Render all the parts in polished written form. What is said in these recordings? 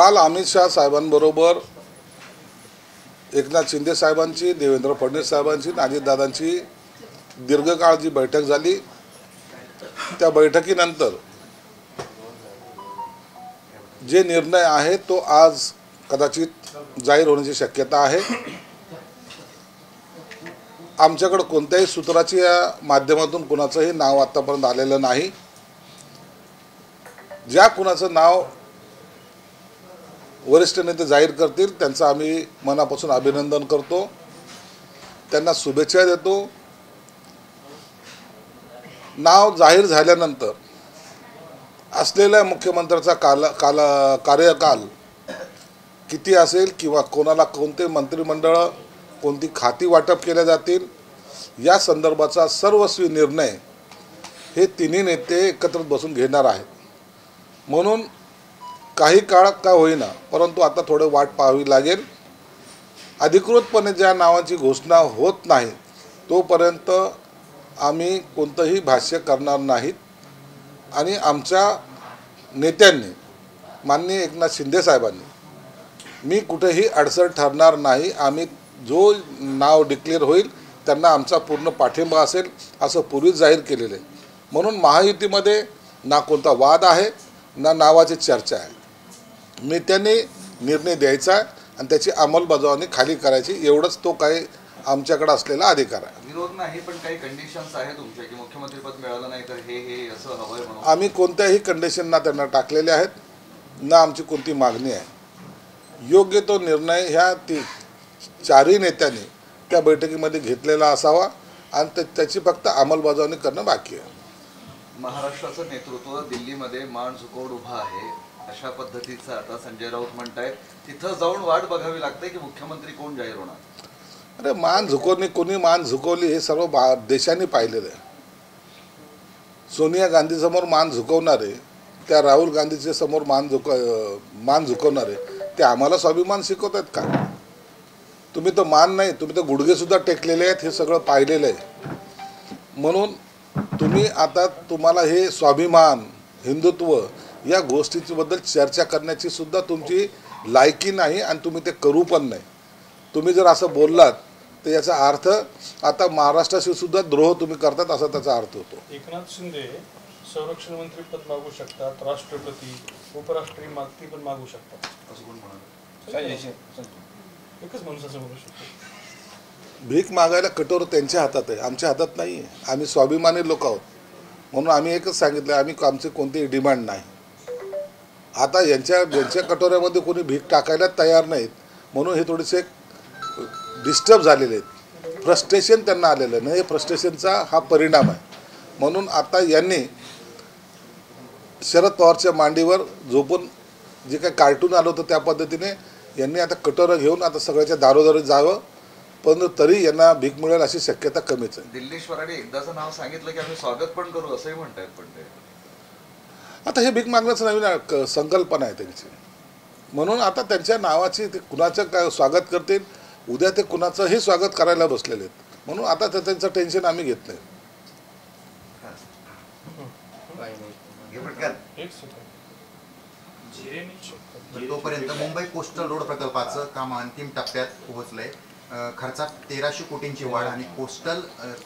काल अमित शाह साहेबांबरोबर एकनाथ शिंदे साहेबांची, देवेंद्र फडणवीस साहेबांची, अजितदादांची दीर्घकाळ जी बैठक झाली, त्या बैठकीनंतर जे निर्णय आहे तो आज कदाचित जाहीर होण्याची शक्यता आहे। आमच्याकडे कोणत्याही सूत्राची या माध्यमातून कुणाचंही नाव आतापर्यंत आलेलं नाही। ज्या कुणाचं नाव वरिष्ठ नेते जाहीर करतील त्यांचं आम्ही मनापासून अभिनंदन करतो, त्यांना शुभेच्छा देतो। नाव जाहीर झाल्यानंतर असलेल्या मुख्यमंत्र्याचा कार्यकाल किती असेल किंवा कोणाला कोणते मंत्रिमंडळ कोणती खाती वाटप केल्या जातील या संदर्भाचा सर्वस्वी निर्णय हे तिन्ही नेते एकत्रित बसून घेणार आहेत। म्हणून काही काळ का होईना परंतु आता थोडे वाट पाहावी लागेल। अधिकृतपणे ज्या नावाची घोषणा होत नाही तोपर्यंत आम्ही कोणतंही भाष्य करणार नाहीत आणि आमच्या नेत्यांनी माननीय एकनाथ शिंदे साहेबांनी मी कुठेही अडसर ठरणार नाही, आम्ही जो नाव डिक्लेअर होईल त्यांना आमचा पूर्ण पाठिंबा असेल असं पूर्वीच जाहीर केलेलं आहे। म्हणून महायुतीमध्ये ना कोणता वाद आहे ना नावाची चर्चा आहे। नेत्यांनी निर्णय द्यायचा आणि त्याची अंमलबजावणी खाली करायची, एवढंच तो काही आमच्याकडे असलेला अधिकार आहे। विरोध नाही पण काही कंडिशन्स आहेत तुमच्या की मुख्यमंत्रीपद मिळालं नाही तर हे असं हवंय म्हणून? आम्ही कोणत्याही कंडिशनना त्यांना टाकलेले आहेत, ना आमची कोणती मागणी आहे। योग्य तो निर्णय ह्या चारही नेत्यांनी त्या बैठकीमध्ये घेतलेला असावा आणि त्याची फक्त अंमलबजावणी करणं बाकी आहे। महाराष्ट्राचं नेतृत्व दिल्लीमध्ये मान झुकवून उभा आहे अशा पद्धतीचं आता संजय राऊत म्हणतायत, तिथं जाऊन वाट बघावी लागते की मुख्यमंत्री कोण जाहीर होणार? अरे मान झुकवणे, कोणी मान झुकवली हे सर्व देशांनी पाहिलेलं आहे। सोनिया गांधी समोर मान झुकवणारे, त्या राहुल गांधीच्या समोर मान झुकवणारे ते आम्हाला स्वाभिमान शिकवत आहेत का? तुम्ही तर मान नाही, तुम्ही तर गुडघेसुद्धा टेकलेले आहेत, हे सगळं पाहिलेलं आहे। म्हणून तुम्ही आता तुम्हाला हे स्वाभिमान हिंदुत्व या गोष्टीबद्दल चर्चा करण्याची सुद्धा तुमची लायकी नाही आणि तुम्ही ते करू पण नाही। तुम्ही जर असं बोललात तर याचा अर्थ आता महाराष्ट्राशी सुद्धा द्रोह तुम्ही करतात असा त्याचा अर्थ होतो। एकनाथ शिंदे संरक्षण मंत्री पद मागू शकतात, राष्ट्रपती उपराष्ट्रपती पण मागू शकतात असं कोण म्हणाले? एकच माणूस असं बोलू शकतो। भीक मागायला कटोर त्यांच्या हातात आहे, आमच्या हातात नाही आहे। आम्ही स्वाभिमानी लोक आहोत म्हणून आम्ही एकच सांगितलं, आम्ही आमचे कोणतेही डिमांड नाही। आता यांच्या कटोऱ्यामध्ये कोणी भीक टाकायला तयार नाहीत म्हणून हे थोडेसे डिस्टर्ब झालेले आहेत, फ्रस्ट्रेशन त्यांना आलेलं नाही, फ्रस्ट्रेशनचा हा परिणाम आहे। म्हणून आता यांनी शरद पवारच्या मांडीवर झोपून जे काही कार्टून आलं होतं त्या पद्धतीने यांनी आता कटोरं घेऊन आता सगळ्याच्या दारोदारी जावं, पण तरी यांना भीक मिळेल अशी शक्यता कमीच आहे। दिल्लीश्वरांनी एकदाचं नाव सांगितलं की आम्ही स्वागत पण करू असंही म्हणतायत, पण ते आता हे भीक मागण्याचं नवीन संकल्पना आहे त्यांची। म्हणून आता त्यांच्या नावाची ते कुणाचं काय स्वागत करतील, उद्या ते कुणाचंही स्वागत करायला बसलेले आहेत। म्हणून आता त्यांचं टेन्शन आम्ही घेत नाही। तोपर्यंत मुंबई कोस्टल रोड प्रकल्पाचं काम अंतिम टप्प्यात पोहोचलंय। खर्चात 1300 कोटींची वाढ आणि कोस्टल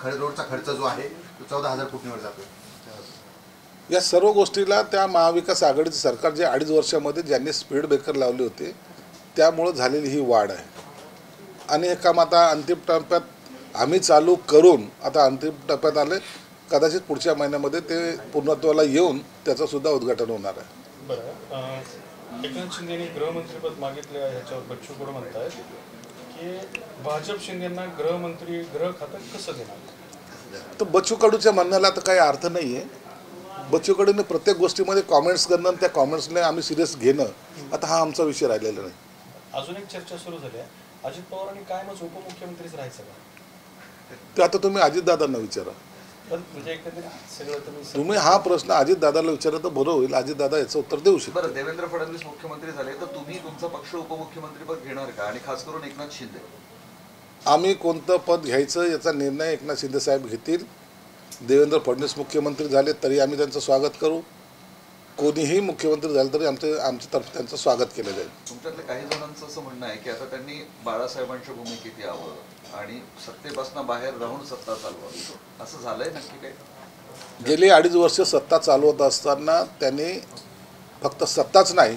रोडचा खर्च जो आहे तो 14,000 कोटींवर जातो। या सर्व गोष्टीला त्या महाविकास आघाडीचं सरकार जे 2.5 वर्षामध्ये ज्यांनी स्पीड ब्रेकर लावले होते त्यामुळे झालेली ही वाढ आहे आणि हे काम आता अंतिम टप्प्यात आम्ही चालू करून आता अंतिम टप्प्यात आले। कदाचित पुढच्या महिन्यामध्ये ते पूर्णत्वाला येऊन त्याचं सुद्धा उद्घाटन होणार आहे। बरं, एकनाथ शिंदेनी गृहमंत्रीपद मागितले आहे, ह्याच्यावर बच्चू कडू म्हणतायत की भाजप शिंदेंना गृह खातं कसं देणार? तर बच्चू कडूच्या म्हणण्याला तर काही अर्थ नाही आहे। बच्चू कडूने प्रत्येक गोष्टीमध्ये कॉमेंट्स करणं आणि त्या कॉमेंट्सने आम्ही सिरियस घेणं आता हा आमचा विषय राहिलेला नाही। अजून एक चर्चा सुरू झाली आहे, अजित पवारांनी कायमच उपमुख्यमंत्रीच राहायचं का? ते आता तुम्ही अजितदादांना विचारा। म्हणजे एकंदरीत सगळं तुम्ही हा प्रश्न अजितदादाला विचारला तर बरं होईल, अजितदादा याचं उत्तर देऊ शकतो। बरं, देवेंद्र फडणवीस मुख्यमंत्री झाले तर तुम्ही तुमचा पक्ष उपमुख्यमंत्रीपद घेणार का? आणि खास करून एकनाथ शिंदे? आम्ही कोणतं पद घ्यायचं याचा निर्णय एकनाथ शिंदे साहेब घेतील। देवेंद्र फडणवीस मुख्यमंत्री झाले तरी आम्ही त्यांचं स्वागत करू, कोणीही मुख्यमंत्री झालं तरी आमच्या तर्फे त्यांचं स्वागत केलं जाईल. तुमच्यातल्या काही जणांचं असं म्हणणं आहे की आता त्यांनी बाळासाहेबांच्या भूमिकेत यावं आणि सत्तेपासून बाहेर राहून सत्ता चालवावी, असं झालंय नक्की काय? गेली 2.5 वर्ष सत्ता चालवत असताना त्यांनी फक्त सत्ताच नाही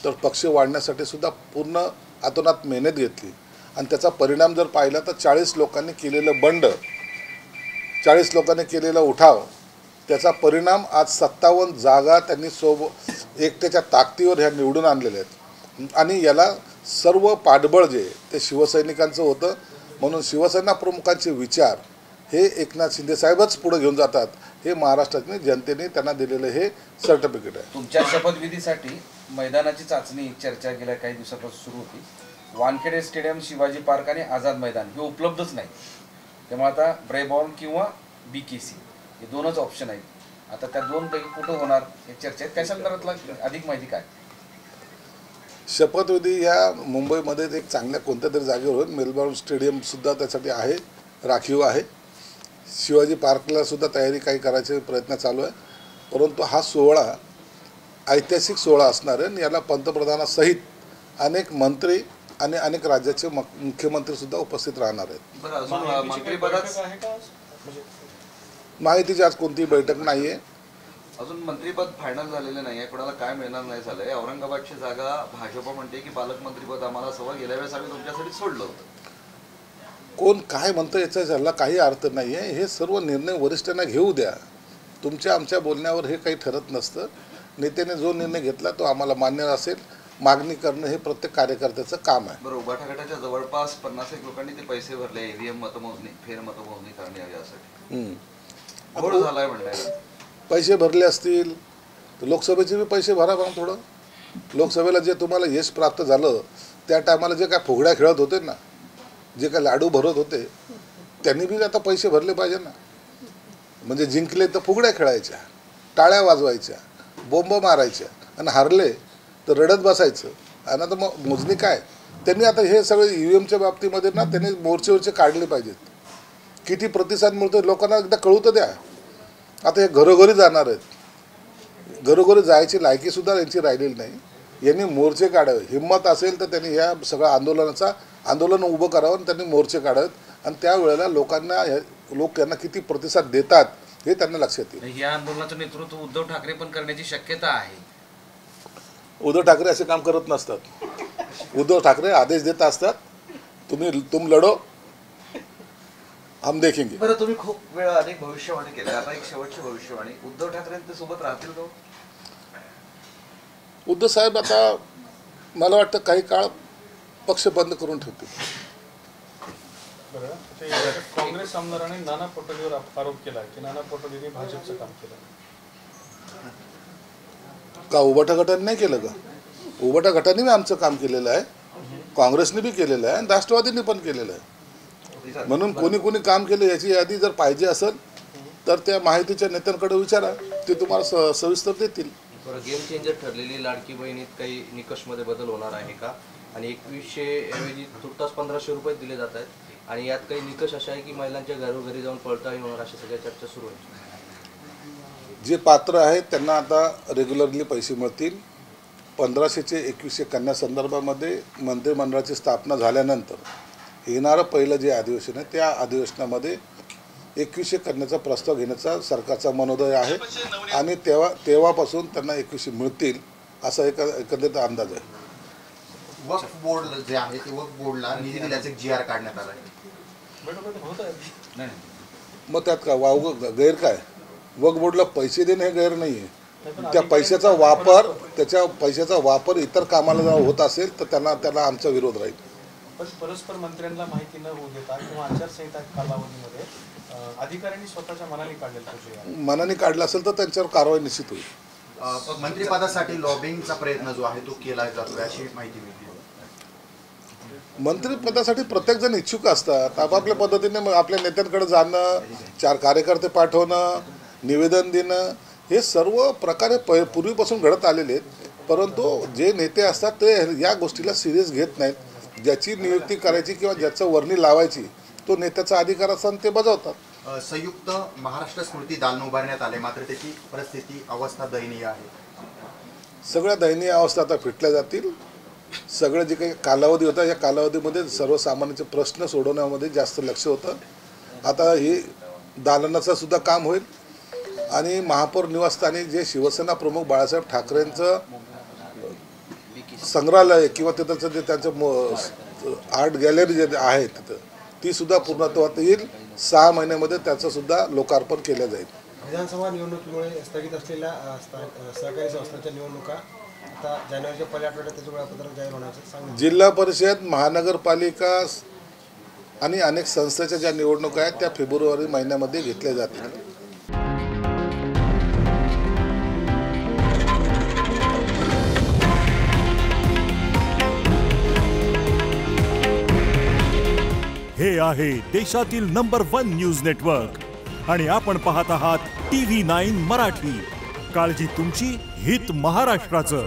तर पक्ष वाढण्यासाठी सुद्धा पूर्ण अतोनात मेहनत घेतली आणि त्याचा परिणाम जर पाहिला तर 40 लोकांनी केलेलं बंड, 40 लोकांनी केलेला उठाव, त्याचा परिणाम आज 57 जागा त्यांनी एकट्याच्या ताकदीवर ह्या निवडून आणलेल्या आहेत. आणि याला सर्व पाठबळ जे ते शिवसैनिकांचं होतं. म्हणून शिवसेना प्रमुखांचे विचार हे एकनाथ शिंदे साहेबच पुढे घेऊन जातात. हे महाराष्ट्रातील जनतेने त्यांना दिलेलं हे सर्टिफिकेट आहे. तुमच्या शपथविधीसाठी मैदानाची चाचणी चर्चा गेल्या काही दिवसापासून सुरू होती. वानखेडे स्टेडियम, शिवाजी पार्क आणि आझाद मैदान हे उपलब्धच नाही. त्यामुळे आता ब्रेबॉर्न किंवा BKC हे दोनच ऑप्शन आहेत. आता त्या दोनपैकी कुठं होणार हे चर्चा आहेत. त्या संदर्भातला अधिक माहिती काय? शपथविधी ह्या मुंबईमध्ये एक चांगल्या कोणत्या तरी जागेवर होईल. मेलबॉर्न स्टेडियमसुद्धा त्यासाठी आहे, राखीव आहे. शिवाजी पार्कला सुद्धा तयारी काही करायचे प्रयत्न चालू आहे. परंतु हा सोहळा ऐतिहासिक सोहळा असणार आहे आणि याला पंतप्रधानासहित अनेक मंत्री आणि अनेक राज्याचे मुख्यमंत्रीसुद्धा उपस्थित राहणार आहेत. बरं, अजून मंत्रिपदात आहे का आज? म्हणजे माहितीची आज कोणतीही बैठक नाही आहे. अजून मंत्रिपद फायनल झालेलं नाही आहे, कोणाला काय मिळणार नाही झालंय. औरंगाबादची जागा भाजप म्हणते की पालकमंत्रीपद आम्हाला सवय, गेल्या वेळेस आम्ही तुमच्यासाठी सोडलं होतं. कोण काय म्हणतं याचा झाला काही अर्थ नाही आहे. हे सर्व निर्णय वरिष्ठांना घेऊ द्या. तुमच्या आमच्या बोलण्यावर हे काही ठरत नसतं. नेत्याने जो निर्णय घेतला तो आम्हाला मान्य असेल. मागणी करणं हे प्रत्येक कार्यकर्त्याचं काम आहे. बरं, उभाटा गटाच्या जवळपास 50 लोकांनी ते पैसे भरले EVM मतमोजणी, फेरमतमोजणी करण्यात यासाठी. घोळ झालाय म्हणताय. पैसे भरले असतील तर लोकसभेचे बी पैसे भरा बघा थोडं. लोकसभेला जे तुम्हाला यश प्राप्त झालं त्या टायमाला जे काय फुगड्या खेळत होते ना, जे काय लाडू भरत होते, त्यांनी बी आता पैसे भरले पाहिजे ना. म्हणजे जिंकले तर फुगड्या खेळायच्या, टाळ्या वाजवायच्या, बोंब मारायच्या आणि हारले तर रडत बसायचं. आणि आता मग मोजणी काय? त्यांनी आता हे सगळे EVMच्या बाबतीमध्ये ना त्यांनी मोर्चे काढले पाहिजेत. किती प्रतिसाद मिळतो लोकांना एकदा कळू तर द्या. आता हे घरोघरी जाणार आहेत. घरोघरी जायची लायकीसुद्धा यांची राहिलेली नाही. यांनी मोर्चे काढावे. हिंमत असेल तर त्यांनी ह्या सगळ्या आंदोलन उभं करावं आणि त्यांनी मोर्चे काढावेत. आणि त्यावेळेला लोक यांना किती प्रतिसाद देतात हे त्यांना लक्षात येईल. या आंदोलनाचं नेतृत्व उद्धव ठाकरे पण करण्याची शक्यता आहे. उद्धव ठाकरे असे काम करत नसतात. उद्धव ठाकरे आदेश देत असतात, तुम लढो, हम देखेंगे. बरं, तुम्ही खूप वेळा अनेक भविष्यवाणी केल्या, आता एक शेवटची भविष्यवाणी, उद्धव ठाकरे ते सोबत राहतील का? उद्धव साहेब आता मला वाटतं काही काळ पक्ष बंद करून ठेवतील. बरं, ते काँग्रेस आमदाराने नाना पटोलेवर आरोप केला की नाना पटोलेंनी भाजपचं काम केलं. का उभाटा गटाने नाही केलं का? उभाटा गटाने बी आमचं काम केलेलं आहे, काँग्रेसने बी केलेलं आहे आणि राष्ट्रवादीने पण केलेलं आहे. म्हणून कोणी काम केलं याची यादी जर पाहिजे असेल तर त्या माहितीच्या नेत्यांकडे विचारा, ते तुम्हाला सविस्तर देतील. गेम चेंजर ठरलेली लाडकी बहिणीत काही निकषमध्ये बदल होणार आहे का? आणि 2100 ऐवजी तुर्तास 1500 रुपये दिले जात आहेत. आणि यात काही निकष असा आहे की महिलांच्या घरोघरी जाऊन पडताळणी होणार, अशा सगळ्या चर्चा सुरू आहेत. जे पात्र आहेत त्यांना आता रेग्युलरली पैसे मिळतील. 1500चे 2100 कन्या संदर्भामध्ये मंत्रिमंडळाची स्थापना झाल्यानंतर येणारं पहिलं जे अधिवेशन आहे त्या अधिवेशनामध्ये 2100 करण्याचा प्रस्ताव घेण्याचा सरकारचा मनोदय आहे. आणि तेव्हापासून त्यांना 2100 मिळतील असा एकंदरीत अंदाज आहे. वक्फ बोर्ड जे आहे ते वक्फ बोर्डला निधी दिल्याचं GR काढण्यात आला आहे. मग त्यात काय गैर काय? वक्फ बोर्डला पैसे देणे हे गैर नाही आहे. त्या पैशाचा वापर इतर कामाला जर होत असेल तर त्याला आमचा विरोध राहील. पण परस्पर मंत्र्यांना माहिती न होऊ देता किंवा आचारसंहिता कालावधीमध्ये अधिकाऱ्यांनी स्वतःच्या मनाने काढलेलं मनाने काढलं असेल तर त्यांच्यावर कारवाई निश्चित होईल. मंत्रिपदासाठी लॉबिंगचा प्रयत्न जो आहे तो केला जातो अशी माहिती मिळते. मंत्रिपदासाठी प्रत्येकजण इच्छुक असतात. आपापल्या पद्धतीने आपल्या नेत्यांकडे जाणं, 4 कार्यकर्ते पाठवणं, निवेदन देणं, हे सर्व प्रकारे पूर्वीपासून घडत आलेले आहेत. परंतु जे नेते असतात ते या गोष्टीला सिरियस घेत नाहीत. ज्याची नियुक्ती करायची किंवा ज्याचं वर्णी लावायची तो नेत्याचा अधिकार असताना ते बजावतात. संयुक्त महाराष्ट्र स्मृती दालन उभारण्यात आले, मात्र त्याची परिस्थिती अवस्था दयनीय आहे. सगळ्या दयनीय अवस्था आता फिटल्या जातील. सगळं जे काही कालावधी होता या कालावधीमध्ये सर्वसामान्यांचे प्रश्न सोडवण्यामध्ये जास्त लक्ष होतं. आता हे दालनाचं सुद्धा काम होईल आणि महापौर निवासस्थानी जे शिवसेना प्रमुख बाळासाहेब ठाकरेंचं संग्रहालय किंवा तिथं जे त्यांचं आर्ट गॅलरी जे आहे तिथं ती सुद्धा पूर्णत्वात येईल. 6 महिन्यामध्ये त्याचं सुद्धा लोकार्पण केलं जाईल. विधानसभा निवडणुकीमुळे स्थगित असलेल्या सहकारी संस्थांच्या निवडणुका आता जानेवारीच्या पहिल्या आठवड्यात त्याचं वेळापत्रक जाहीर होण्याचं सांगितलं. जिल्हा परिषद, महानगरपालिका आणि अनेक संस्थेच्या ज्या निवडणुका आहेत त्या फेब्रुवारी महिन्यामध्ये घेतल्या जातील. हे आहे देशातील नंबर 1 न्यूज नेटवर्क आणि आपण पाहत आहात TV9 मराठी. काळजी तुमची, हित महाराष्ट्राचं.